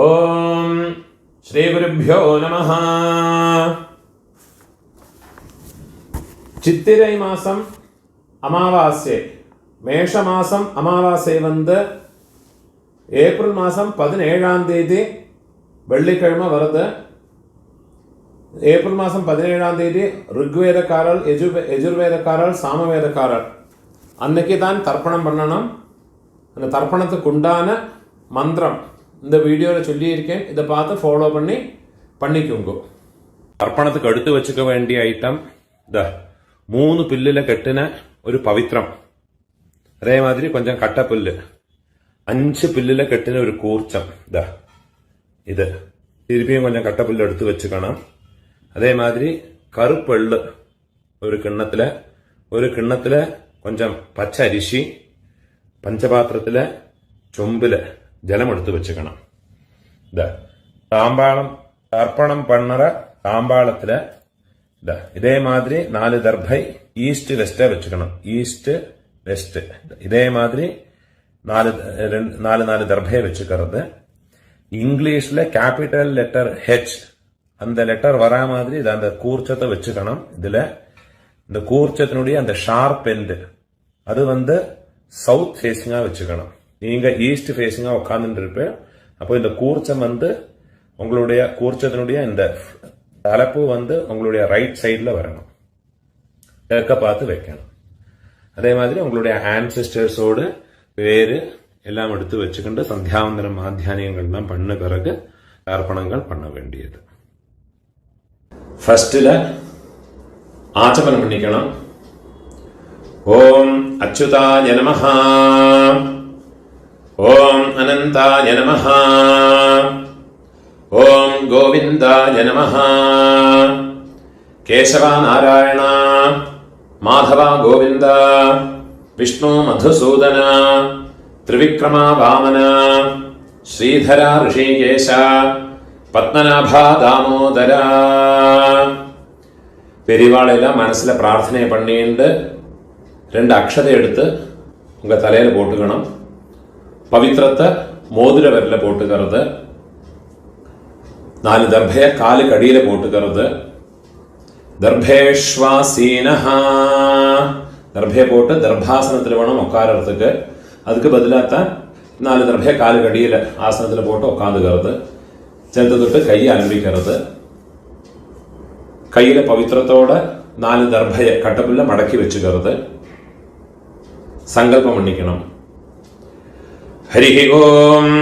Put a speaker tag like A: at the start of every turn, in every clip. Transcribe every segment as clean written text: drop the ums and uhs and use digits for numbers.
A: ഓം ശ്രീ ഗുരുഭ്യോ നമഃ. சித்திரை மாதம் அமாவாசை, மேஷமாதம் அமாவாசை வந்து ஏப்ரல் மாதம் 17ஆம் தேதி வெள்ளிக்கிழமை வருது. ஏப்ரல் மாதம் 17ஆம் தேதி ருக்வேதக்காரர், யஜுர்வேதக்காரர், சாமவேதக்காரர் அன்னைக்கு தான் தர்ப்பணம் பண்ணணும். அந்த தர்ப்பணத்துக்கு உண்டான மந்திரம் இந்த வீடியோவில் சொல்லியிருக்கேன். இதை பார்த்து ஃபாலோ பண்ணிக்கோங்க. தர்ப்பணத்துக்கு எடுத்து வச்சுக்க வேண்டிய ஐட்டம் இந்த 3 பில்லுல கட்டின ஒரு பവിത്രം, அதே மாதிரி கொஞ்சம் கட்டப்புல்லு, 5 பில்லுல கட்டின ஒரு கூர்ச்சம், இது திருப்பியும் கொஞ்சம் கட்டப்புல்லு எடுத்து வச்சுக்கணும். அதே மாதிரி கருப்பெள்ளு ஒரு கிண்ணத்துல கொஞ்சம் பச்சை அரிசி, பஞ்சபாத்திரத்துல சொம்புல ஜலம் எடுத்து வச்சுக்கணும். தாம்பாளம் தர்ப்பணம் பண்ணுற தாம்பாளத்துல இதே மாதிரி 4 தர்பை ஈஸ்ட் வெஸ்ட வச்சுக்கணும். ஈஸ்ட் வெஸ்ட் இதே மாதிரி 4 தர்பையை வச்சுக்கிறது. இங்கிலீஷ்ல கேபிட்டல் லெட்டர் ஹெச், அந்த லெட்டர் வரா மாதிரி அந்த கூர்ச்சத்தை வச்சுக்கணும். இதுல இந்த கூர்ச்சத்தினுடைய அந்த ஷார்ப் எண்டு அது வந்து சவுத் ஃபேஸிங்கா வச்சுக்கணும். நீங்க ஈஸ்ட் ஃபேஸிங்கா உட்கார்ந்துட்டு இருப்பேன். அப்போ இந்த கூர்ச்சம் வந்து உங்களுடைய கூர்ச்சத்தினுடைய இந்த தலைப்பு வந்து உங்களுடைய ரைட் சைட்ல வரணும், கிழக்க பார்த்து வைக்கணும். அதே மாதிரி உங்களுடைய ஆன்சிஸ்டர்ஸோடு பேரு எல்லாம் எடுத்து வச்சுக்கிட்டு சந்தியாவந்தனம் மாத்தியானியங்கள்லாம் பண்ண பிறகு தர்ப்பணங்கள் பண்ண வேண்டியது. ஃபர்ஸ்ட்ல ஆச்சமனம் பண்ணிக்கணும். ஓம் அச்சுதாய நமஹ, ஓம் அனந்தாய நமஹ, ஓம் கோவிந்தாய நமஹ, கேசவா நாராயண மாதவா கோவிந்த, விஷ்ணு மதுசூதன, திரிவிக்ரமா வாமன, ஸ்ரீதரா ரிஷிகேஷ, பத்மநாபா தாமோதர. பெரியவாளெல்லாம் மனசுல பிரார்த்தனை பண்ணிட்டு 2 அக்ஷதை எடுத்து உங்க தலையில போட்டுக்கணும். பவித்திரத்தை மோதிர விரல போட்டுக்கிறது. 4 தர்பைய காலுக்கு அடியில போட்டுக்கிறது. தர்பேஷ்வாசீனஹா, தர்பைய போட்டு தர்பாசனத்தில் வேணும் உட்காரத்துக்கு. அதுக்கு பதிலாகத்தான் 4 தர்பைய காலுக்கு அடியில ஆசனத்துல போட்டு உட்காந்துக்கிறது. சேர்த்து தொட்டு கையை அனுப்பிக்கிறது. கையில பவித்திரத்தோட 4 தர்பைய கட்டப்புள்ள மடக்கி வச்சுக்கிறது. சங்கல்பம் பண்ணிக்கணும். ஹரி ஓம்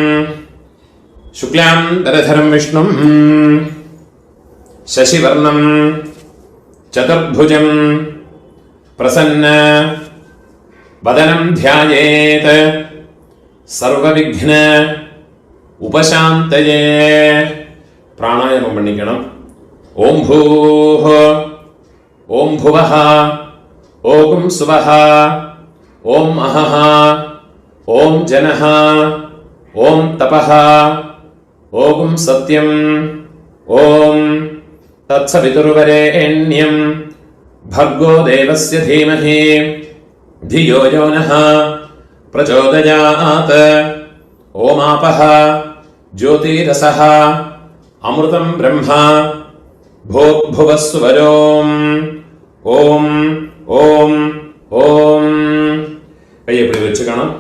A: சுக்லாம் தரதரம் விஷ்ணும் சசிவர்ணம் சதுர்புஜம் பிரசன்ன வதனம் தியாயேத் சர்வவிக்ன உபசாந்தயே. பிராணாயாமம் பண்ணிக்கணும். ஓம் பூஹ, ஓம் புவஹ, ஓம் சுவஹ, ஓம் அஹஹ, ஓம் ஜனஹ, ஓம் தபஹ, ஓம் சத்யம், ஓம் தத்சவிதுர்வரேண்யம் भर्गो देवस्य धीमहि धियो यो नः प्रचोदयात्. ओमापः ज्योतिरसः अमृतं ब्रह्मा भूर्भुवः सुवरोम्. ஓம் ஓம் ஓம். கையை இப்படி வச்சுக்கணும்.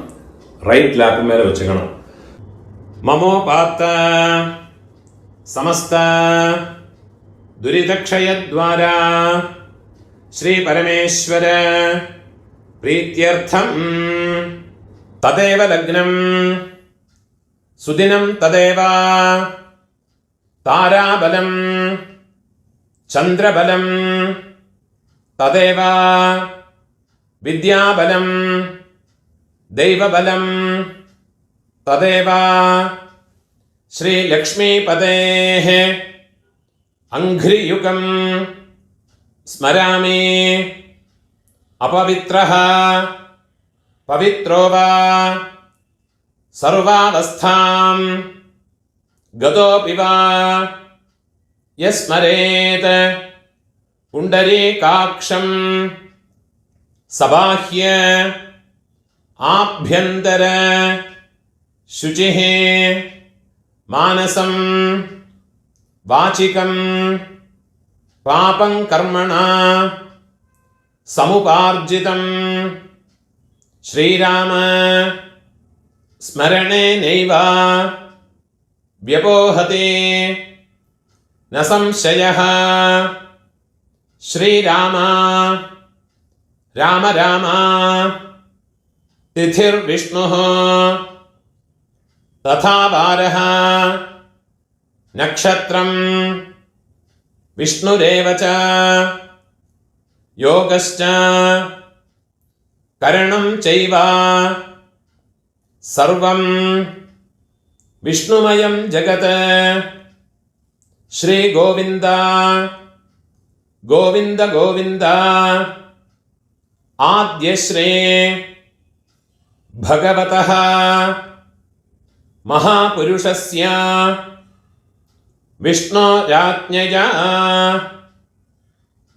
A: ரைட் லேப் மேல வச்சுக்கணும். மமோபாத்த சமஸ்த துரிதக்ஷயத்வாரா ஸ்ரீ பரமேஸ்வர பிரீத்யர்த்தம் ததேவ லக்னம் சுதினம் ததேவ தாராபலம் சந்திரபலம் ததேவ வித்யாபலம் தெய்வபலம் ததேவ ஸ்ரீ லக்ஷ்மீபதேஹ அங்க்ரியுகம் ஸ்மராமி. அபவித்ரஹ பவித்ரோ வா சர்வாவஸ்தாம் கதோபி வா யஸ்மரேத் புண்டரீகாக்ஷம் சபாஹ்ய ஆப்யந்தர சுச்சிஹ मानसं वाचिकं पापं कर्मणा समुपार्जितं श्रीराम स्मरणेनैव व्यपोहते न संशयः। श्रीराम राम राम तिथिर्विष्णुः तथा वारः नक्षत्रं विष्णुरेव च योगश्च करणं चैव सर्वं विष्णुमयं जगत्। श्री गोविंद गोविंद गोविंद आद्यश्री भगवतः महापुरुषस्य विष्णोराज्ञया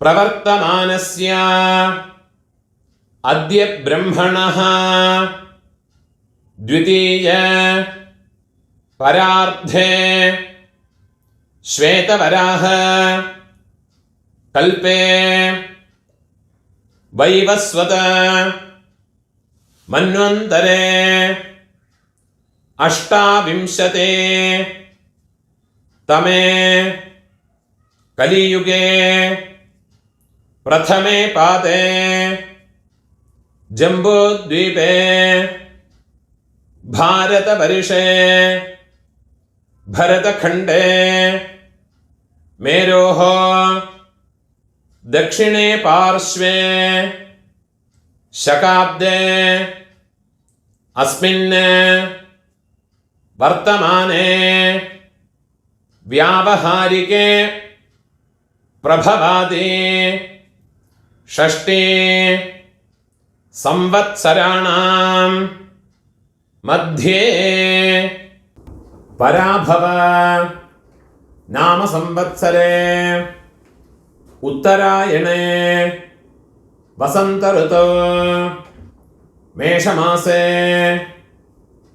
A: प्रवर्तमानस्य अद्य ब्रह्मणः द्वितीय परार्धे श्वेतवराह कल्पे वैवस्वत मन्वन्तरे अष्टाविंशते तमे कलियुगे प्रथमे पादे जम्बूद्वीपे भारतवर्षे भरतखण्डे मेरोः दक्षिणे पार्श्वे शकाब्दे अस्मिन् वर्तमाने व्यावहारिके प्रभवादि षष्ठी संवत्सराणां मध्ये पराभव नाम संवत्सरे उत्तरायणे वसंत ऋतौ मेषमासे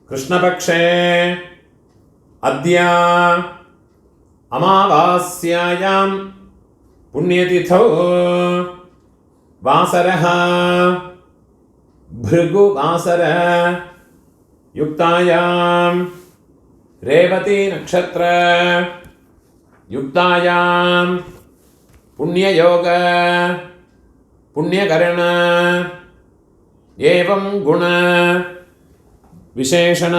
A: कृष्णपक्षे अद्य अमावास्यायां पुण्यतिथौ वासरः भृगुवासर युक्तायां रेवती नक्षत्र युक्तायां पुण्ययोग पुण्यकरण एवं गुण विशेषण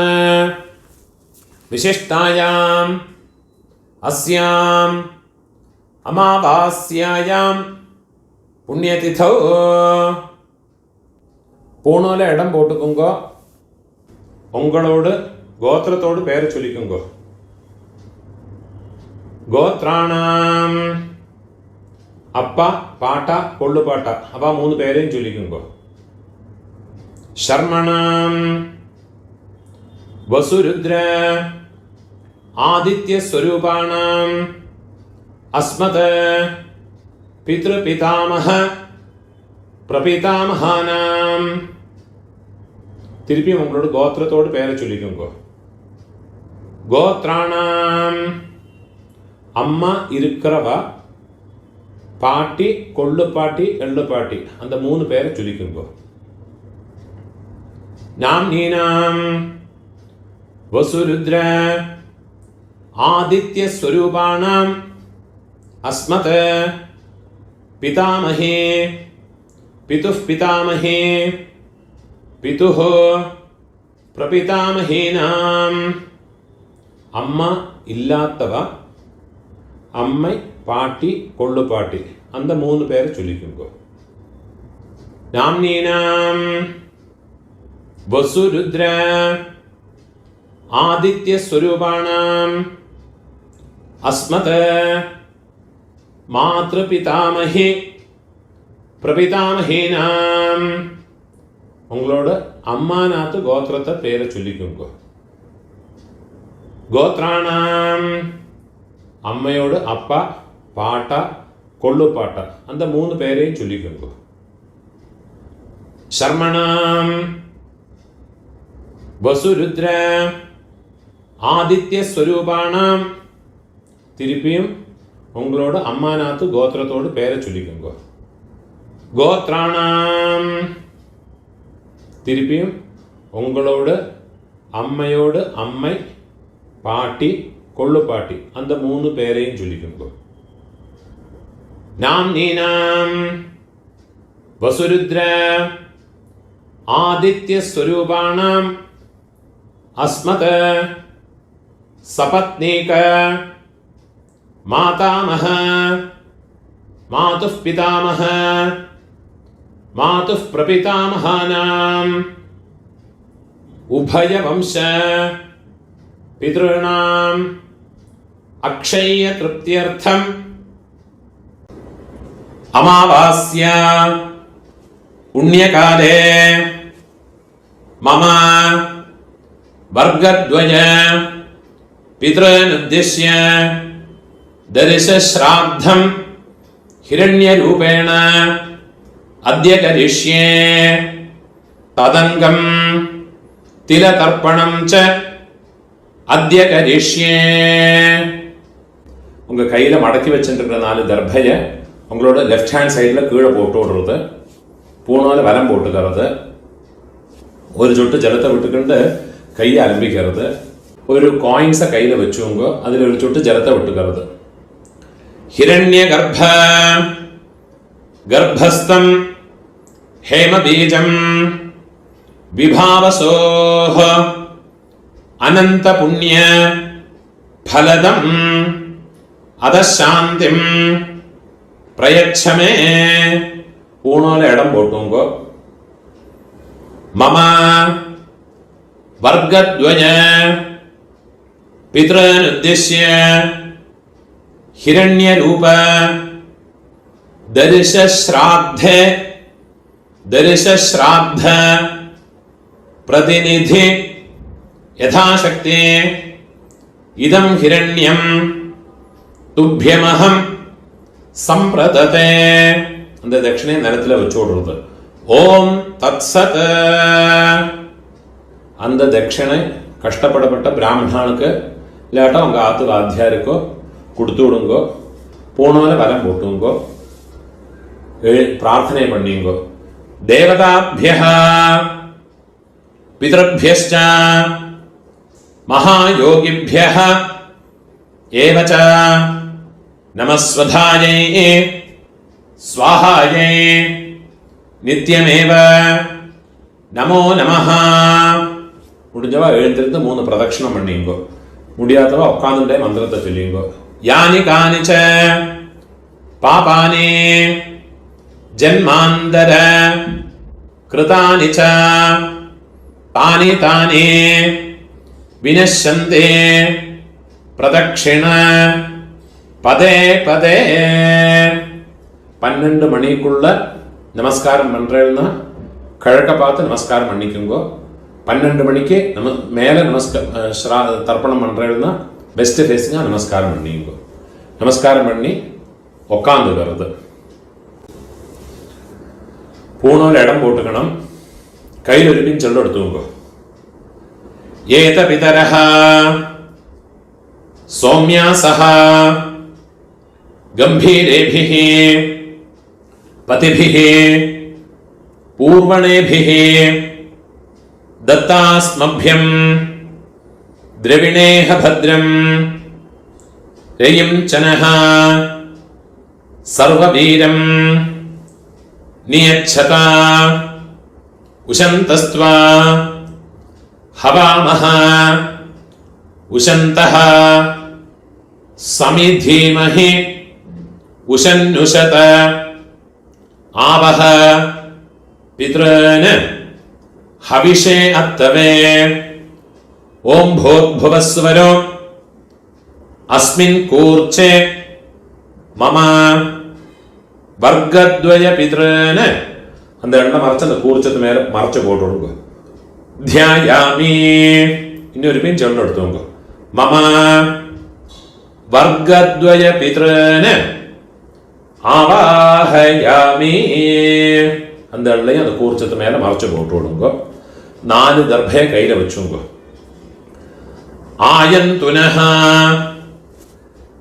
A: विशिष्टायां अस्यां अमावास्यायां पुण्यतिथौ பூணூல இடம் போட்டுக்குங்கோ. உங்களோடு கோத்திரத்தோடு பேரை சொல்லிக்குங்கோ. கோத்ராணாம் அப்பா பாட்டா கொள்ளு பாட்டா அப்பா 3 பேரையும் சொல்லிக்குங்கோ. शर्मणां वसुरुद्र आदित्य स्वरूपाणां अस्मत् पितृपितामह प्रपितामहानां திருப்பி உங்களோட கோத்திரத்தோடு பேரை சொல்லிக்கோங்க. கோத்ராணாம் அம்மா இருக்கிறவா பாட்டி கொள்ளு பாட்டி எள்ளு பாட்டி அந்த 3 பேரை சொல்லிக்கோங்க. नाम्नीनां वसुरुद्र आदित्य स्वरूपाणां अस्मत् पितामहे पितुः पितामहे पितुः प्रपितामहीनां अम्मा इल्लात्तवा अम्मै पाटी कोल्लु पाटी अंद 3 பேரை சொல்லிக்கோங்க. नाम्नीनां वसुरुद्र आदित्य स्वरूपाणां अस्मत् मातृपितामहे प्रपितामहीनां உங்களோட அம்மாநாத்து கோத்திரத்தை பேரை சொல்லிக்கோங்க. கோத்ராணாம் அம்மையோட அப்பா பாட்டா கொள்ளு பாட்டா அந்த 3 பேரையும் சொல்லிக்கோங்க. शर्मणां वसुरुद्र ஆதித்ய ஸ்வரூபானாம். திருப்பியும் உங்களோட அம்மாநாத்து கோத்திரத்தோடு பேரை சொல்லிக்கோங்க. கோத்ராணாம். திருப்பியும் உங்களோட அம்மையோடு அம்மை, பாட்டி, கொள்ளு பாட்டி, அந்த 3 பேரையும் சொல்லிக்கோங்க. நாம் நீனாம் வசுருத்ர ஆதித்ய ஸ்வரூபானாம் அஸ்மத சபத்னீக மாதாமஹ மாதுः பிதாமஹ மாதுः பிரபிதாமஹானாம் உபய வம்ச பித்ருணாம் அக்ஷய திருப்தியர்த்தம் அமாவாஸ்யா புண்ணியகாலே மம வர்கத்வய பித்ருனுத்திஷ்ய தரிசஸ்ராத்தம் ஹிரண்யரூபேண அத்ய கரிஷ்யே ததங்கம் திலதர்ப்பணம் ச அத்ய கரிஷ்யே. உங்கள் கையில் மடக்கி வச்சுருக்கிற 4 தர்பையை உங்களோட லெஃப்ட் ஹேண்ட் சைடில் கீழே போட்டு விடுறது, பூணால் வலம் போட்டுக்கிறது, ஒரு சொட்டு ஜலத்தை விட்டுக்கிட்டு கையை அலம்பிக்கிறது, ஒரு காயின்ஸை கையில் வச்சுங்க, அதில் ஒரு சொட்டு ஜலத்தை விட்டுக்கிறது. ஹிரண்ய கர்ப்ப கர்ப்பஸ்தம் ஹேமபீஜம் விபாவசோஹ அனந்த புண்ணிய ஃபலதம் அதசாந்திம் பிரயச்சமே. பூணால இடம் போட்டுங்க. மம வர்கத்வய பித்ருனுத்திஷ்ய ஹிரண்யரூப தரிசஸ்ராத்த பிரதிநிதி யதாசக்தி இதம் ஹிரண்யம் துப்யமஹம் சம்பிரததே. அந்த தட்சிணை நிலத்தில் வச்சு விடுறது. ஓம் தத்சத். அந்த தட்சிணை கஷ்டப்படப்பட்ட பிராமணனுக்கு இல்லாட்டா உங்க ஆத்து வாத்தியாருக்கோ கொடுத்து விடுங்கோ. பூணால வலம் போட்டுங்கோ, பிரார்த்தனை பண்ணிங்கோ. தேவதாபியः பிதృभ्यश्च மகாயோகிभ्यः ஏவ ச நமஸ்வதாயை ஸ்வாஹாயை நித்யமேவ நமோ நமஹ. முடிஞ்சவா எழுந்திருந்து 3 பிரதட்சணம் பண்ணிங்கோ. முடியாதவா உட்காந்துட்டே மந்திரத்தை சொல்லிங்கோ. யானி கானிச்ச பாபானி ஜன்மாந்தர கிருதானி ச தானி தானி வினஷ்யந்தே பிரதட்சிண பதே பதே. 12 மணிக்குள்ள நமஸ்காரம் பண்றேன்னா கிழக்க பார்த்து நமஸ்காரம் பண்ணிக்கோங்க. 12 மணிக்கு மேலே தர்ப்பணம் பண்றேன்னா பெஸ்ட் ஃபேஸிங்காக நமஸ்காரம் பண்ணிக்கோங்க. நமஸ்காரம் பண்ணி உக்காந்து வருது. பூணோல இடம் போட்டுக்கணும். கையில் இருப்பின் சொல்ல எடுத்துங்க. ஏத பிதரஹ சௌமியாசஹ கம்பீரேபிஹ பதிபிஹ பூர்வணேபிஹ தத்தாஸ்மभ्यं द्रविणेह भद्रं रयिं चनः सर्ववीरं नियच्छता उशन्तस्त्वा हवामः उशन्तः समिधीमहि उशन्नुषत आवह पितॄन् हविषे अत्तवे. ओम भूर्भुवस्वरो अस्मिन् कूर्चे मम वर्गद्वय पितॄन्. அந்த எண்ணெய் மறைச்சு அந்த கூர்ச்சத்து மேல மறைச்சு போட்டு விடுங்க. தியாயாமி. இன்னொரு பின் சொல்ல எடுத்துங்க. மம வர்கத்வய பித்ருன் ஆவாஹயாமி. அந்த எண்ணெய் அந்த கூர்ச்சத்து மேல மறைச்சு போட்டு விடுங்க. 4 தர்பையை கையில வச்சுங்க. आयन्तुनः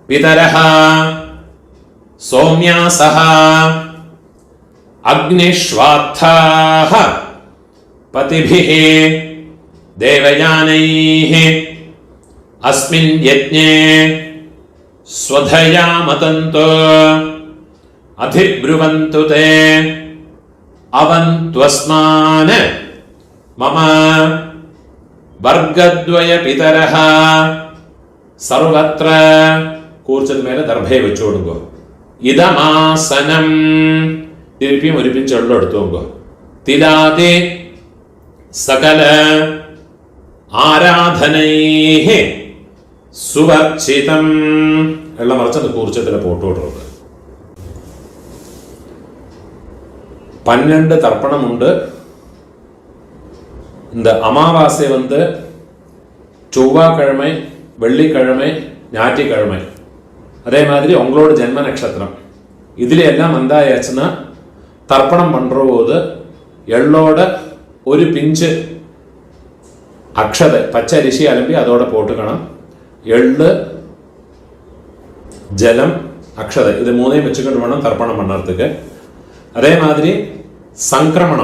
A: पितरः सौम्यासः अग्निश्वात्थाः पतिभिः देवयानैः अस्मिन् यज्ञे स्वधया मतन्तो अधिब्रुवन्तु ते अवन्त्वस्मान् मम वर्गद्वय पितरः सर्वत्र കൂർച്ചത് മേലെ ദർഭയെ വെച്ചു കൊടുക്കുക. ഇതമാസനം തിരുപ്പിയും ഒരു പിഞ്ച് വെള്ളം എടുത്തു നോക്കുക. തിലാതെ സകല ആരാധനൈഹി സുവർച്ചിതം വെള്ളം മറിച്ചത് കൂർച്ചത്തിലെ പോട്ട് കൊടുക്കുക. 12 தர்ப்பணமுண்டு. இந்த அமாவாசை செவ்வாய்க்கிழமை, வெள்ளிக்கிழமை, ஞாயிற்றுக்கிழமை, அதே மாதிரி உங்களோட ஜென்ம நட்சத்திரம் இதில் எல்லாம் வந்தாயாச்சுன்னா தர்ப்பணம் பண்ணுற போது எள்ளோட ஒரு பிஞ்சு அக்ஷதை பச்சை அரிசி அலம்பி அதோட போட்டுக்கணும். எள்ளு, ஜலம், அக்ஷதை இது மூணையும் வச்சுக்கிட்டு வேணும் தர்ப்பணம் பண்ணுறதுக்கு. அதே மாதிரி சங்கிரமண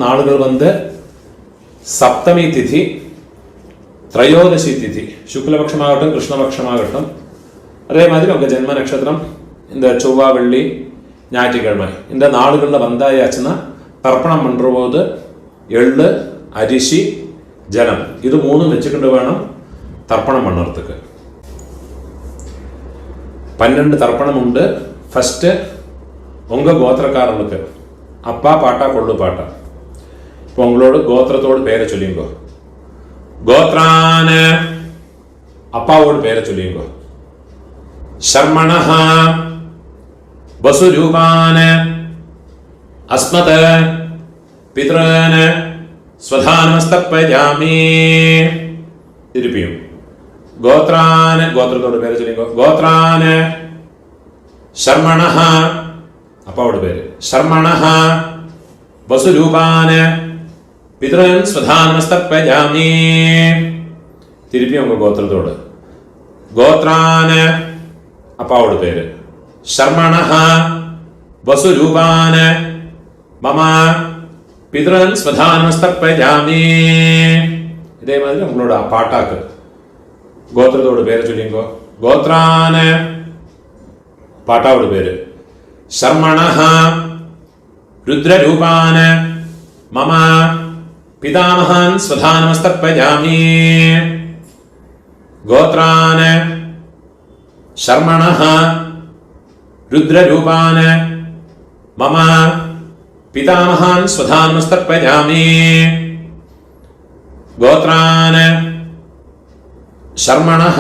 A: நாளுகள் சப்தமி திதி, திரையோதசி திதி, சுக்லபக்ஷமாகட்டும் கிருஷ்ணபக்ஷமாகட்டும், அதே மாதிரி உங்கள் ஜென்ம நட்சத்திரம் இந்த செவ்வாய், வெள்ளி, ஞாயிற்றுக்கிழமை இந்த நாளுகளில் வந்தாயாச்சுன்னா தர்ப்பணம் பண்ணுற போது எள்ளு, அரிசி, ஜலம் இது மூணும் வச்சுக்கிட்டு வேணும் தர்ப்பணம் பண்ணுறதுக்கு. 12 தர்ப்பணம் உண்டு. ஃபஸ்ட்டு உங்கள் கோத்திரக்காரர்களுக்கு அப்பா பாட்டா கொள்ளு பாட்டா. இப்போ உங்களோட கோத்திரத்தோடு பேரை சொல்லிங்கோ. கோத்ரான அப்பாவோட பேரை சொல்லிங்கோ. சர்மணஹ வசுரூபான அஸ்மத பித்ரான ஸ்வதானமஸ்தப்பயாமி. திருப்பியும் கோத்ரான கோத்திரத்தோட பேரை சொல்லிங்கோ. கோத்ரான சர்மணஹ அப்பாவோட பேரு. சர்மணஹ வசுரூபான பித்ரன் ஸ்வதானமஸ்தப்பயாமி. திருப்பி உங்க கோத்திரத்தோடு. கோத்ரான அப்பாவோட பேரு. சர்மணஹ வசுரூபான மம பித்ரன் ஸ்வதானமஸ்தப்பயாமி. இதே மாதிரி உங்களோட பாட்டாக்கு கோத்திரத்தோட பேரை சொல்லிங்கோ. கோத்ரான பாட்டாவோட பேரு. சர்மணஹ ருத்ரரூபான மம பிதாமகான் ஸ்வதானமஸ்தப்பயாமி. கோத்ரான சர்மணஹ ருத்ரரூபான மம பிதாமகான் ஸ்வதானமஸ்தப்பயாமி. கோத்ரான சர்மணஹ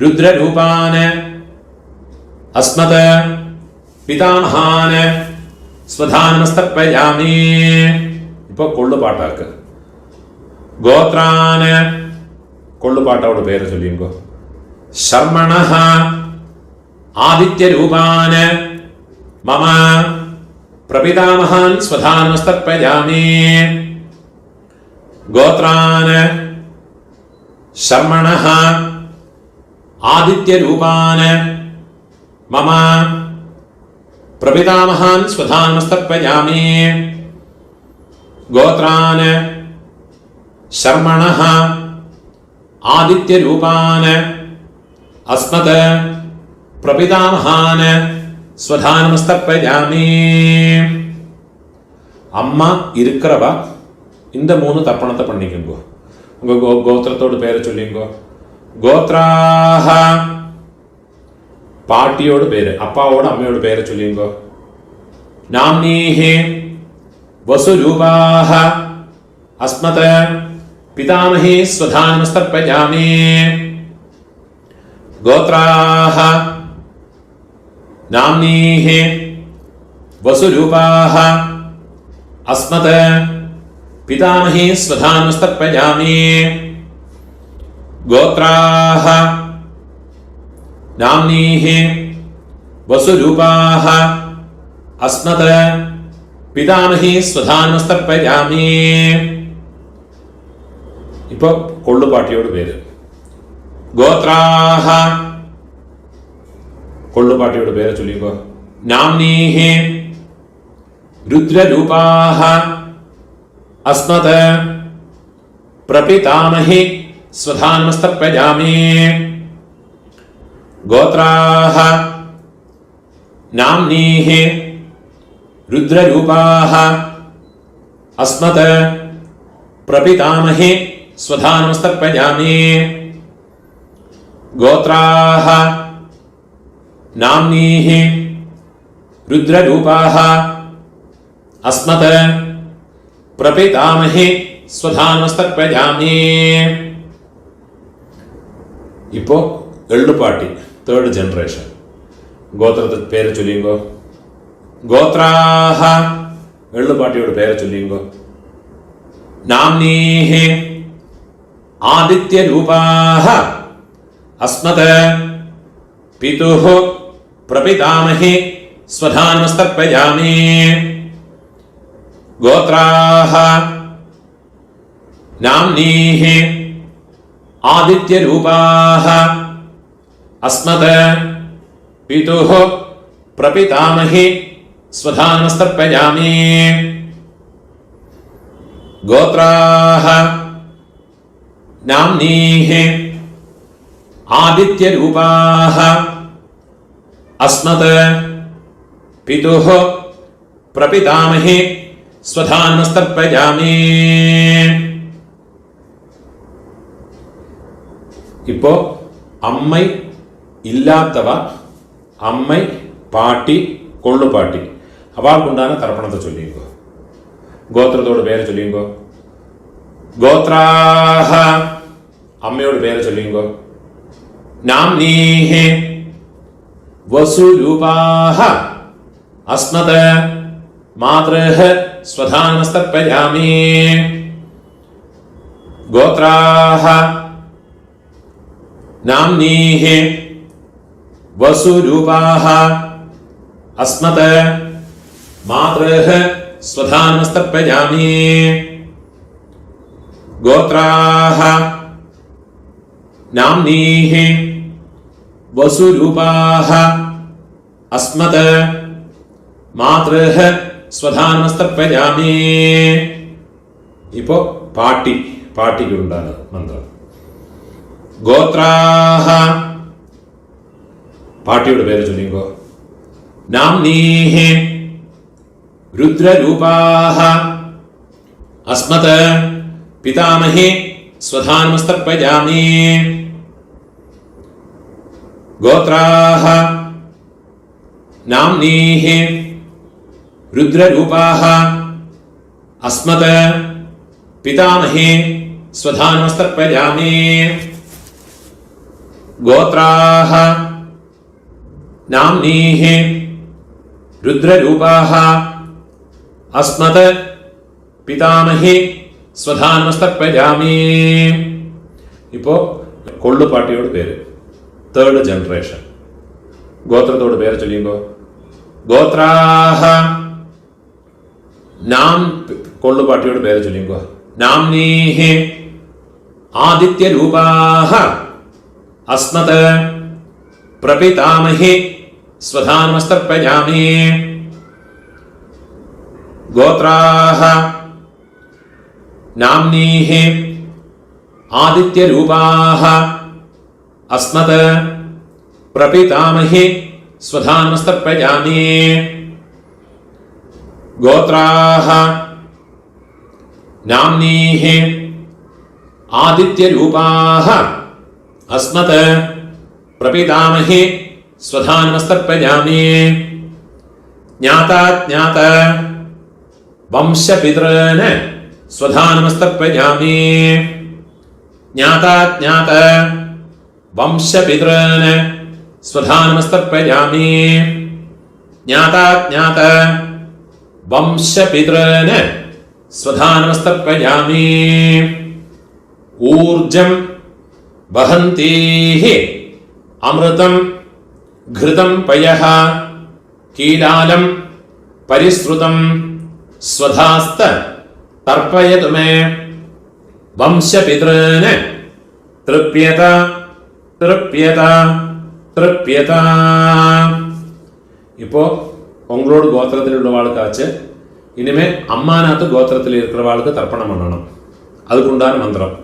A: ருத்ரரூபான அஸ்மத பிதாமகான ஸ்வதானமஸ்தப்பயாமி. இப்போ கொள்ளு பாட்டாக்கு. கோத்ரான கொள்ளு பாட்டாவோட பேரை சொல்லிங்கோ. சர்மணஹ ஆதித்ய ரூபான மம பிரபிதாமகான் ஸ்வதானமஸ்தப்பயாமி. கோத்ரான சர்மணஹ ஆதித்ய ரூபான மம பிரபிதாமகான் ஸ்வதானமஸ்தப்பயாமி. கோத்ரான சர்மணஹ ஆதித்ய ரூபான அஸ்மத பிரபிதாமகான் ஸ்வதானமஸ்தப்பயாமி. அம்மா இருக்கிறவா இந்த 3 தர்ப்பணத்தை பண்ணிக்கோங்க. உங்க கோத்திரத்தோட பேரை சொல்லிங்கோ. கோத்ராஹ பாட்டியோட பேரு, அப்பாவோட அம்மையோட பேரை சொல்லிங்கோ. நாம்னீஹி வசுரூபாஹ அஸ்மத பிதாமஹி ஸ்வதானமஸ்தப்பயாமி. கோத்ராஹ நாம்னீஹி வசுரூபாஹ அஸ்மத பிதாமஹி ஸ்வதானமஸ்தப்பயாமி. கோத்ராஹ நாம்னீஹி வசுரூபாஹ அஸ்மத பிதாமஹி ஸ்வதானமஸ்தப்பயாமி. ഇപ്പോൾ കൊള്ളുപാട്ടിയോട് പേര്. ഗോത്രാഹ, കൊള്ളുപാട്ടിയോട് പേര് ചൊല്ലിക്കോ. നാംനീഹി രുദ്രരൂപാഹ അസ്മത് പ്രപിതാമഹി സ്വധാനമസ്തർപ്പയാമി. ഗോത്രാഹ നാംനീഹി രുദ്രരൂപാഹ അസ്മത് പ്രപിതാമഹി സ്വധാനമസ്തർപ്പയാമി. ഗോത്രാഹ നാംനീഹി രുദ്രരൂപാഹ അസ്മത് പ്രപിതാമഹി സ്വധാനമസ്തർപ്പയാമി. ഇപ്പോ എള്ളുപാട്ടി, തേർഡ് ജനറേഷൻ. ഗോത്രത്തെ പേര് ചൊല്ലിയുങ്കോ. ഗോത്രാഹ, എള്ളുപാട്ടിയോട് പേര് ചൊല്ലിയുങ്കോ. നാംനീഹി ആദിത്യരൂപാഹ അസ്മത് പിതുഃ പ്രപിതാമഹി സ്വധാനമസ്തർപ്പയാമി. ഗോത്രാഹ നാംനീഹി ആദിത്യരൂപാഹ അസ്മത് പിതുഃ പ്രപിതാമഹി സ്വധാനമസ്തർപ്പയാമി. ഗോത്രാഹ നാംനീഹി ആദിത്യരൂപാഹ അസ്മത് പിതുഃ പ്രപിതാമഹി സ്വധാനമസ്തർപ്പയാമി. ഇപ്പോ അമ്മൈ ഇല്ലാത്തവ, അമ്മൈ പാട്ടി കൊള്ളുപാട്ടി അവൾക്കുണ്ടാകുന്ന തർപ്പണത്തെ ചൊല്ലിയുങ്കോ. ഗോത്രത്തോട് പേര് ചൊല്ലിയുങ്കോ. ഗോത്രാഹ, അമ്മയോട് പേര് ചൊല്ലിയുങ്കോ. നാംനീഹി വസുരൂപാഹ അസ്മത് മാതൃഃ സ്വധാനമസ്തർപ്പയാമി. ഗോത്രാഹ നാംനീഹി വസുരൂപാഹ അസ്മത് മാതൃഃ സ്വധാനമസ്തർപ്പയാമി. ഗോത്രാഹ നാംനീഹി വസുരൂപാഹ അസ്മത് മാതൃഃ സ്വധാനമസ്തർപ്പയാമി. ഇപ്പോ പാട്ടിക്കുണ്ടാണ് മന്ത്രം. ഗോത്രാഹ, പാട്ടിയുടെ പേര് ചൊല്ലിക്കോ. നാംനീഹി രുദ്രരൂപാഹ അസ്മത് പിതാമഹി സ്വധാനമസ്തർപ്പയാമി. ഗോത്രാഹ നാംനീഹി രുദ്രരൂപാഹ അസ്മത് പിതാമഹി സ്വധാനമസ്തർപ്പയാമി. ഗോത്രാഹ നാംനീഹി രുദ്രരൂപാഹ അസ്മത് പിതാമഹി സ്വധാനമസ്തർപ്പയാമി. ഇപ്പോ കൊള്ളുപാട്ടിയോട് പേര്, തേർഡ് ജനറേഷൻ. ഗോത്രത്തോട് പേര് ചൊല്ലിയുമ്പോ. ഗോത്രാഹ നാം, കൊള്ളുപാട്ടിയോട് പേര് ചൊല്ലിയുമ്പോ. നാംനീഹി ആദിത്യരൂപാഹ അസ്മത് പ്രപിതാമഹി സ്വധാനമസ്തർപ്പയാമി. ഗോത്രാഹ നാംനീഹി ആദിത്യരൂപാഹ അസ്മത് പ്രപിതാമഹി സ്വധാനമസ്തർപ്പയാമി. ഗോത്രാഹ നാംനീഹി ആദിത്യരൂപാഹ അസ്മത് പ്രപിതാമഹി സ്വധാനമസ്തർപ്പയാമി. ജ്ഞാതാജ്ഞാത വംശപിതॄന് സ്വധാനമസ്തർപ്പയാമി. ജ്ഞാതാജ്ഞാത വംശപിതॄന് സ്വധാനമസ്തർപ്പയാമി. ജ്ഞാതാജ്ഞാത വംശപിതॄന് സ്വധാനമസ്തർപ്പയാമി. ഊർജം വഹന്തീഹി അമൃതം ഘൃതം പയഃ കീലാലം പരിശ്രുതം സ്വധാസ്ത തർപ്പയതു മേ. വംശപിതൃന് തൃപ്യത തൃപ്യത തൃപ്യത. இப்போ உங்களோட கோத்திரத்தில் உள்ளவாளுக்காச்சு இனிமே அம்மாநாத்து கோத்திரத்தில் இருக்கிறவாளுக்கு தர்ப்பணம் பண்ணணும். அதுக்குண்டான மந்திரம்.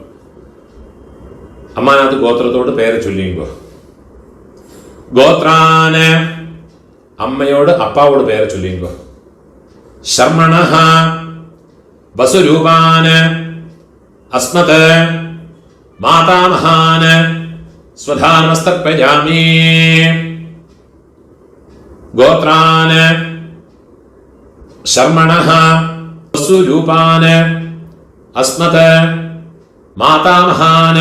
A: அம்மாநாத்து கோத்திரத்தோடு பெயரை சொல்லிங்கோ. கோத்ரான அம்மையோடு அப்பாவோட பெயரை சொல்லிங்கோ. சர்மணஹ வசுரூபான அஸ்மத மாதாமகான ஸ்வதானமஸ்தர்ப்பயாமி. गोत्रान शर्मणः वसुरूपान अस्मत् मातामहान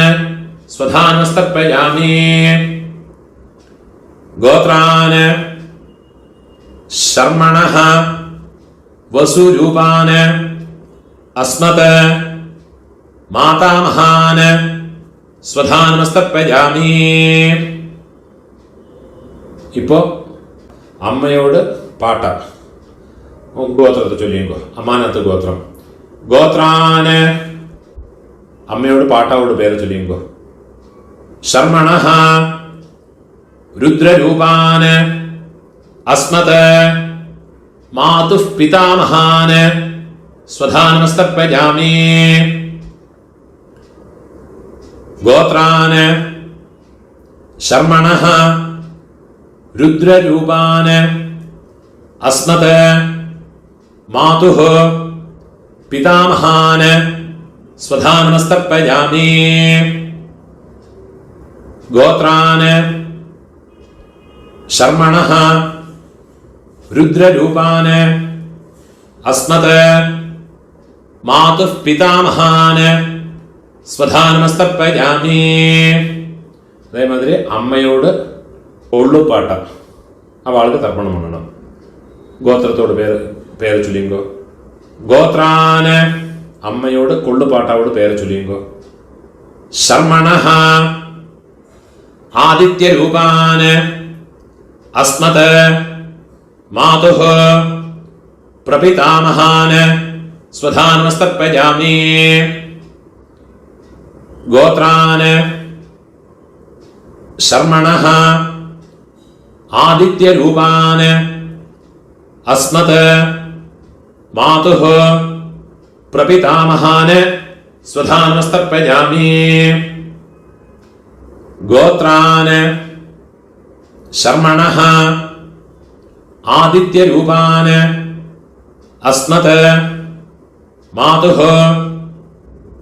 A: स्वधानमस्तर्पयामि. गोत्रान शर्मणः वसुरूपान अस्मत् मातामहान स्वधानमस्तर्पयामि. இப்போ അമ്മയോട് പാട്ട ഗോത്രത്തെ ചൊല്ലിയോ. അമ്മാനത്ത് ഗോത്രം. ഗോത്രാന് അമ്മയോട് പാട്ടാവോട് പേര് ചൊല്ലിയോ. ശർമണഃ രുദ്രരൂപാന് അസ്മത് മാതുഃ പിതാമഹാന് സ്വധാനമസ്തർപ്പയാമി. ഗോത്രാന് ശർമണഃ രുദ്രരൂപാൻ അസ്മത് മാതുഃ പിതാമഹാൻ സ്വധാനമസ്തർപ്പയാമി. ഗോത്രാൻ ശർമണഃ രുദ്രരൂപാൻ അസ്മത് മാതുഃ പിതാമഹാൻ സ്വധാനമസ്തർപ്പയാമി. അതേമാതിരി അമ്മയോട് ഒള്ളുപാട്ട അവൾക്ക് തർപ്പണം பண்ணണം. ഗോത്രത്തോട് പേര് ചൊല്ലിങ്കോ. ഗോത്രാന് അമ്മയോട് കൊള്ളുപാട്ടാവോട് പേര് ചൊല്ലിങ്കോ. ശർമണഃ ആദിത്യരൂപാന് അസ്മത് മാതുഃ പ്രപിതാമഹാന് സ്വധാനമസ്തർപ്പയാമി. ഗോത്രാന് ശർമണഃ ആദിത്യരൂപാൻ അസ്മത് മാതുഃ പ്രപിതാമഹാൻ സ്വധാനമസ്തർപ്പയാമി. ഗോത്രാൻ ശർമണഃ ആദിത്യരൂപാൻ അസ്മത് മാതുഃ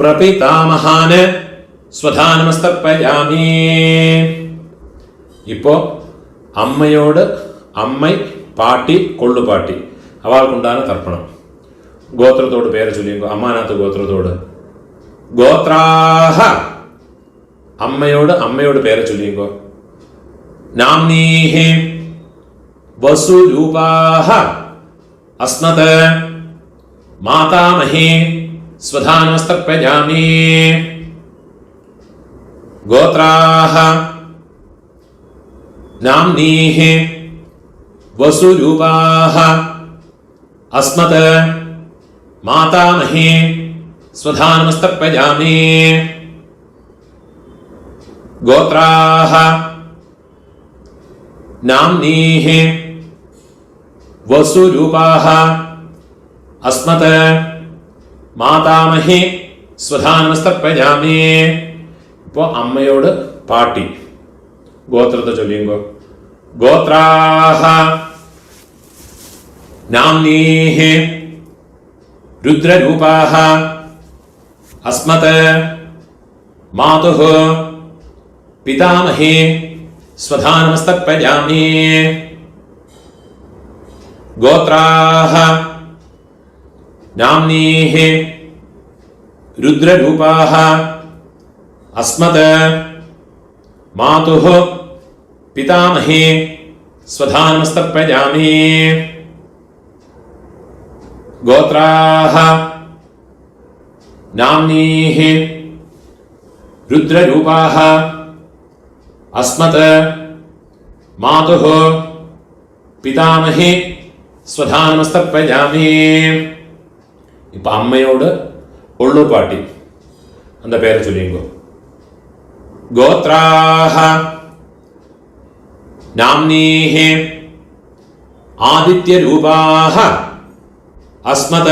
A: പ്രപിതാമഹാൻ സ്വധാനമസ്തർപ്പയാമി. ഇപ്പോൾ അമ്മയോട് അമ്മൈ പാട്ടി കൊള്ളുപാട്ടി അവൾക്കുണ്ടാകുന്ന തർപ്പണം. ഗോത്രത്തോട് പേര് ചൊല്ലിയോ. അമ്മാനാത്ത് ഗോത്രത്തോട്. ഗോത്രാഹ അമ്മയോട് പേര് ചൊല്ലിയോ. നാംനീഹി വസുരൂപാഹ അസ്മത് മാതാമഹി സ്വധാനമസ്തർപ്പയാമി. ഗോത്രാഹ നാംനീഃ വസുരൂപാഃ അസ്മത് മാതാമഹി സ്വധാനമസ്തർപ്പയാമി. ഗോത്രാഃ നാംനീഃ വസുരൂപാഃ അസ്മത് മാതാമഹി സ്വധാനമസ്തർപ്പയാമി. ഇപ്പോൾ അമ്മയോട് പാട്ടി ഗോത്രത്തെ ചൊല്ലിയോ. ഗോത്രാഹ നാംനീഃ രുദ്രരൂപാഃ അസ്മത് മാതുഃ പിതാമഹി സ്വധാനമസ്തർപ്പയാമി. ഗോത്രാഹ നാംനീഃ രുദ്രരൂപാഃ അസ്മത് മാതുഃ പിതാമഹി സ്വധാനമസ്തർപ്പയാമി. ഗോത്രാഃ നാംനീഃ രുദ്രരൂപാഃ അസ്മത് മാതുഃ പിതാമഹി സ്വധാനമസ്തർപ്പയാമി. ഇപ്പം അമ്മയോട് ഒള്ളുപാട്ടി அந்த பேரை சொல்லிங்கோ. கோத்ராஹ நாம்னீஹ ஆதித்ய ரூபாஹ அஸ்மத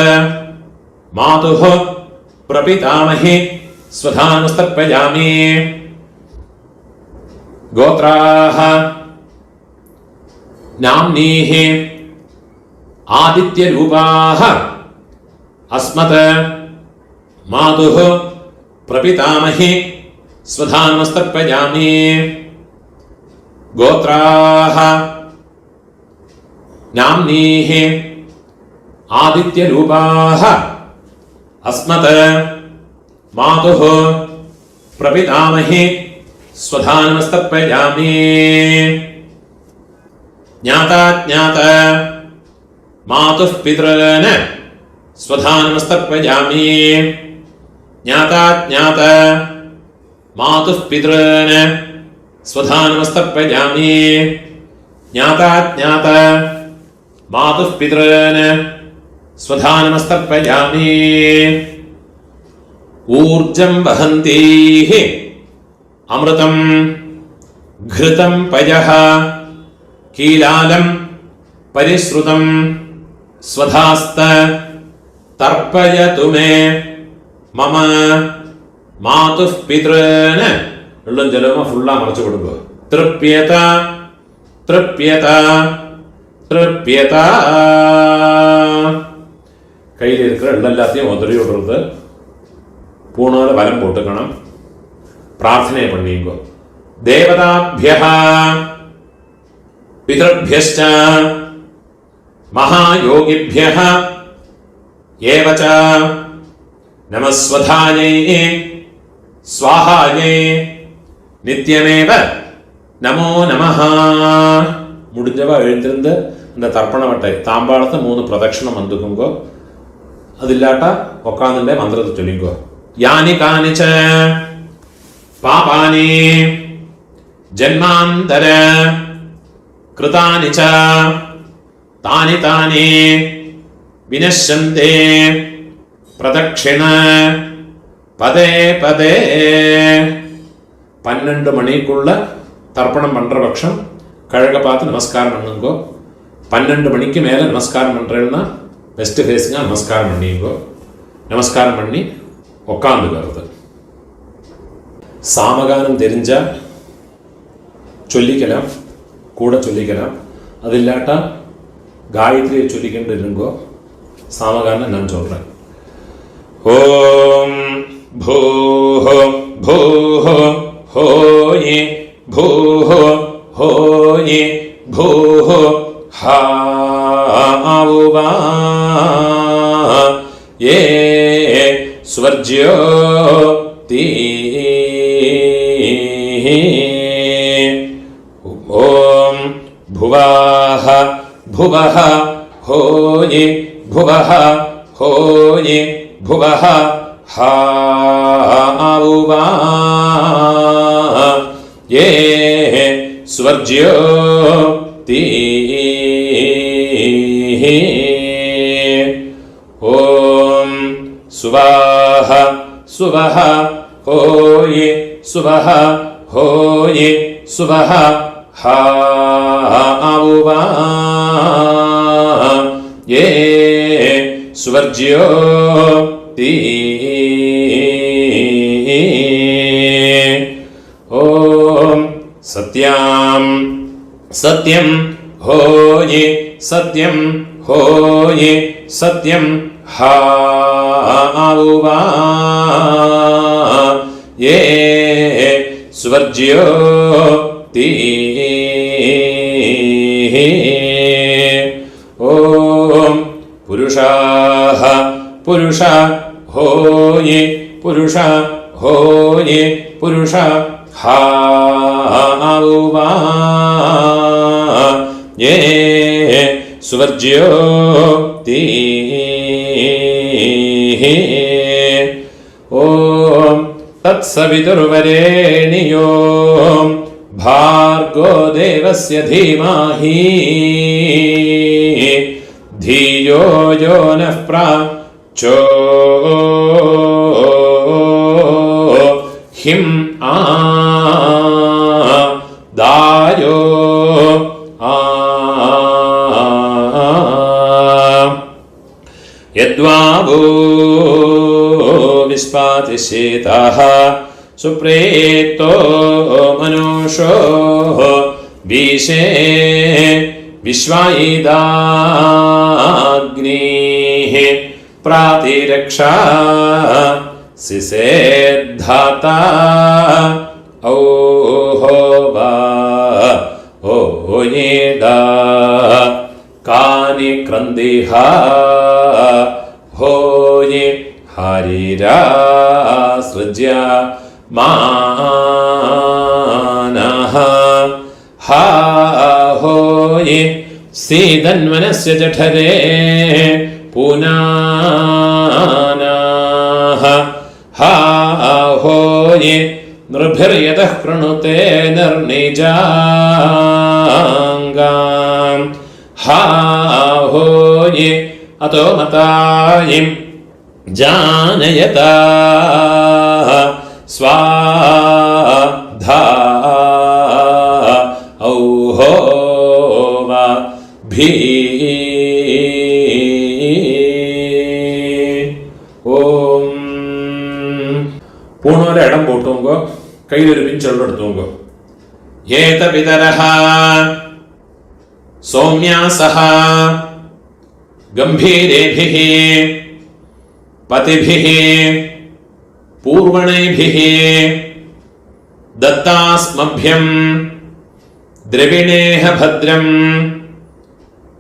A: மாதுஹ பிரபிதாமஹே ஸ்வதானுஸ்தர்ப்பயாமி. கோத்ராஹ நாம்னீஹ ஆதித்ய ரூபாஹ அஸ்மத மாதுஹ பிரபிதாமஹே ஸ்வதானுஸ்தர்ப்பயாமி. கோத்ராஹ நாம்னீஹ ஆதித்ய ரூபாஹ அஸ்மத மாதுஹ பிரபிதாமஹே ஸ்வதானுஸ்தர்ப்பயாமி. ஞாதா ஞாத மாதுः பித்ரன் ஸ்வதானுஸ்தர்ப்பயாமி. ஞாதா ஞாத மாதுः பித்ரன் ஸ்வதானுஸ்தர்ப்பயாமி. ஞாதா ஞாத மாதுः பித்ரன் ஸ்வதானுஸ்தர்ப்பயாமி. ஊர்ஜம் வஹந்தீஹ அமிர்தம் घृतं पयः कीलालं परिश्रुतं स्वधास्त तर्पयतु मे मम मातुः पितॄन् உள்ளஞ்சலமா ஃபுல்லா மறைச்சு கொடுங்க. திருப்யத திருப்யத திருப்யத. கையில் இருக்கிற எல்லாத்தையும் உதறி விடுறது. பூணால வலம் போட்டுக்கணும். பிரார்த்தனை பண்ணிங்கோ. தேவதாभ्यः पितृभ्यश्च महायोगिभ्यः एव च नमस्वधायै स्वाहायै नित्यमेव நமோ நமஹ. முடிஞ்சவா எழுந்திருந்து இந்த தர்ப்பண வட்டை தாம்பாளத்தை 3 பிரதட்சணம் வந்துக்குங்கோ. அது இல்லாட்டா உட்காந்துட்டே மந்திரத்தை சொல்லிங்கோ. யானி கானிச்ச பாபானி ஜன்மாந்தர கிருதானி ச தானி தானி வினஷ்யந்தே பிரதக்ஷிண பதே பதே. 12 மணிக்குள்ள தர்ப்பணம் பண்ற பட்சம் கழக பார்த்து நமஸ்காரம் பண்ணுங்கோ. 12 மணிக்கு மேலே நமஸ்காரம் பண்ணுறேன்னா வெஸ்ட் ஃபேஸுங்க நமஸ்காரம் பண்ணிங்கோ. நமஸ்காரம் பண்ணி உக்காந்துக்கிறது. சாமகானம் தெரிஞ்சால் சொல்லிக்கலாம், கூட சொல்லிக்கலாம். அது இல்லாட்டா காயத்ரியை சொல்லிக்கிட்டு இருங்கோ. சாமகானம் நான் சொல்கிறேன். ஓம் பூஹ பூஹ ஹோயே பூஹ ஹோயே பூஹ ஹாவுவா ஏ ஸ்வர்ஜ்யோ தீ. ஓம் भुवाः भुवः होये भुवः होये भुवः हाउवा ये स्वर्ज्यो ती. ओम सुवाह सुवः होये सुवः होये सुवः हाउवा ये स्वर्ज्यो ती. ओम सत्यां सत्यं होये सत्यं होये सत्यं हाउवा ये स्वर्ज्यो ती. ओम पुरुषाः पुरुषा होये पुरुषा होये पुरुषा हाउवा ये स्वर्ज्यो ती. ओम तत्सवितुर्वरेण्यो भार्गो देवस्य धीमहि धियो यो नः प्रचोदयात्. हिम आ दायो आ यद्वावो विस्पातिशेताः सुप्रेतो मनुषो विशे विश्वायिदाग्निः प्रातिरक्षा सिसेद्धाता ओहो वा ओयेदा कानि क्रन्दिहा होये हरिरा सृज्य मानः हा होये सीदन्वनस्य जठरे पुनानाः हा होये नृभिर्यतः कृणुते निर्निजाङ्गाम् हा होये अतो मतायिं जानयता स्वाधा औहो वा भी ഓം പൂണൂരെ ഇടം പോട്ടുങ്കോ കയ്യിലൊരു പിഞ്ചെള്ളെടുത്തുങ്കോ ഏത പിതരഃ സൗമ്യാസഃ ഗംഭീരേഭിഃ പതിഭിഃ പൂർവണേഭിഃ ദത്താസ്മഭ്യം ദ്രവിണേഹ ഭദ്രം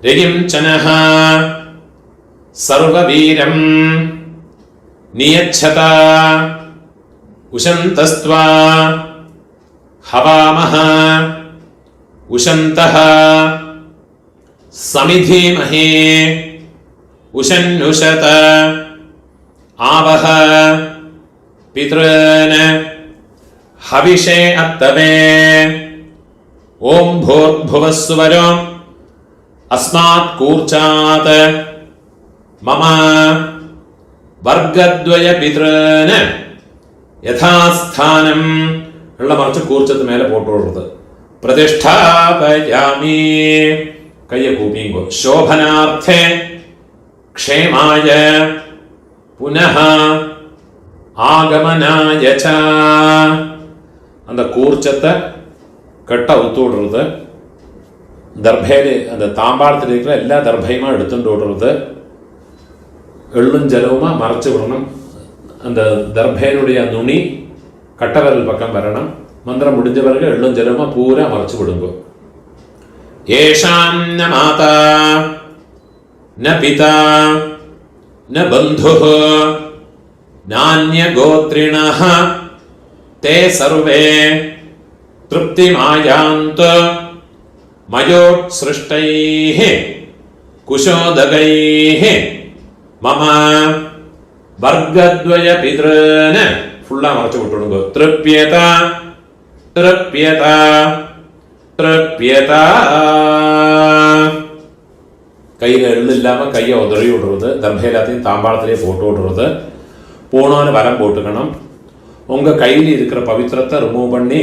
A: രഗിം ചനഃ സർവവീരം നിയച്ഛത ഉശന്തസ്ത്വാ ഹവാമഹ ഉശന്തഃ സമിധീമഹേ ഉശന്നുശത ആവഹ പിതॄൻ ഹവിഷേ അത്തവേ ഓം ഭൂർഭുവസ്സുവരോ അസ്മാത് കൂർച്ചാത് മമ വർഗദ്വയ പിതॄൻ യഥാസ്ഥാനം ഉള്ള മറിച്ച് കൂർച്ചത്ത് മേലെ പോട്ടുള്ളത് പ്രതിഷ്ഠാപയാമി കയ്യ കൂപ്പിയുമ്പോ ശോഭനാർത്ഥേ ക്ഷേമായ പുനഃ ആഗമനായ ച அந்த கூர்ச்சத்தை கட்ட அவுத்து விடுறது தர்பையில் அந்த தாம்பாளத்தில் இருக்கிற எல்லா தர்பையுமா எடுத்துட்டு விடுறது எள்ளும் ஜலவுமா மறைச்சு விடணும் அந்த தர்பையினுடைய நுனி கட்டவரல் பக்கம் வரணும் மந்திரம் முடிஞ்ச பிறகு எள்ளும் ஜலவுமா பூரா மறைச்சு விடுங்க ஏஷாம் ந மாதா ந பிதா ந பந்துः நான்ய கோத்ரிணः ते सर्वे तृप्तिमायान्तु मयोत्सृष्टैः कुशोदगैः मम वर्गद्वय पितॄन् फुल्ला मरച്ചു വിട്ടുകൊടുങ്ങോ തൃപ്യത തൃപ്യത തൃപ്യത കയ്യിൽ എള്ളില്ലാമ കയ്யை உதறி விடுறது தர்பை எல்லாத்தையும் தாம்பாளத்திலே போட்டு விடுறது போனோன்னு வரம் போட்டுக்கணும் உங்கள் கையில் இருக்கிற பவித்திரத்தை ரிமூவ் பண்ணி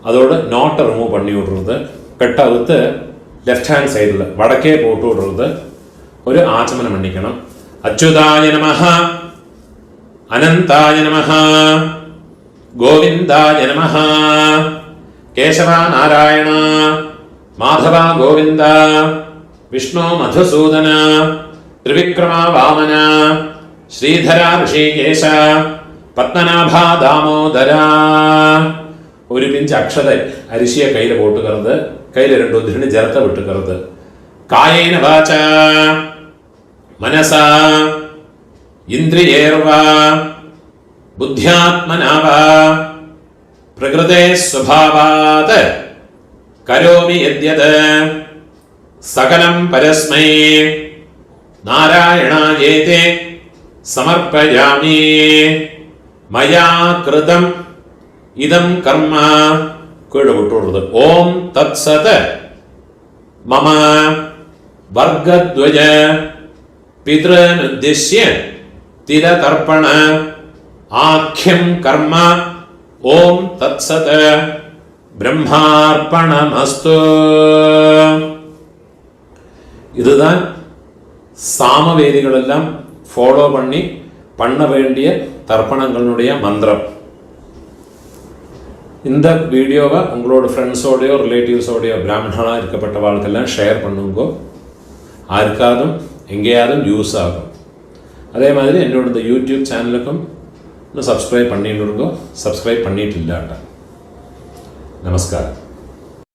A: அதோட நாட்டை ரிமூவ் பண்ணி விடுறது கட்ட அவுத்து லெஃப்ட் ஹேண்ட் சைடில் வடக்கே போட்டு விடுறது ஒரு ஆச்சமனம் பண்ணிக்கணும் அச்சுதாய நமஹ அனந்தாய நமஹ கோவிந்தாய நமஹ கேசவா நாராயண மாதவா கோவிந்த விஷ்ணு மதுசூதன ത്രിവിക്രമാ വാമന ശ്രീധര ഋഷികേശ പത്മനാഭ ദാമോദര ഒരു പിഞ്ച് അക്ഷത അരിശിയെ കയ്യിൽ പോട്ടുകരുത് കയ്യിൽ രണ്ടു ഉദ്ധിണി ജലത്ത വിട്ടുകരുത് കായേന വാച മനസ ഇന്ദ്രിയേർവ ബുദ്ധ്യാത്മനാവ പ്രകൃതേ സ്വഭാവാത് കരോമി യദ്യത് സകലം പരസ്മൈ നാരായണായേതി സമർപ്പയാമി മയാ കൃതം ഇദം കർമ്മ കീഴ് വിട്ടുകൊടുത്തത് ഓം തത്സത് മമ വർഗദ്വയ പിതൃനുദ്ദിശ്യ തിരതർപ്പണ ആഖ്യം കർമ്മ ஓம் தத்சத் பிரம்மார்ப்பணமஸ்து. இதுதான் சாமவேதிகள் எல்லாம் ஃபாலோ பண்ண வேண்டிய தர்ப்பணங்களுடைய மந்திரம். இந்த வீடியோவை உங்களோட ஃப்ரெண்ட்ஸோடையோ ரிலேட்டிவ்ஸோடையோ பிராமணனாக இருக்கப்பட்டவாளுக்கெல்லாம் ஷேர் பண்ணுங்கோ. யாருக்காதும் எங்கேயாவது யூஸ் ஆகும். அதே மாதிரி என்னோட இந்த யூடியூப் சேனலுக்கும் இன்னும் சப்ஸ்கிரைப் பண்ணிட்டு சப்ஸ்கிரைப் பண்ணிட்டு இல்லாட்டா. நமஸ்காரம்.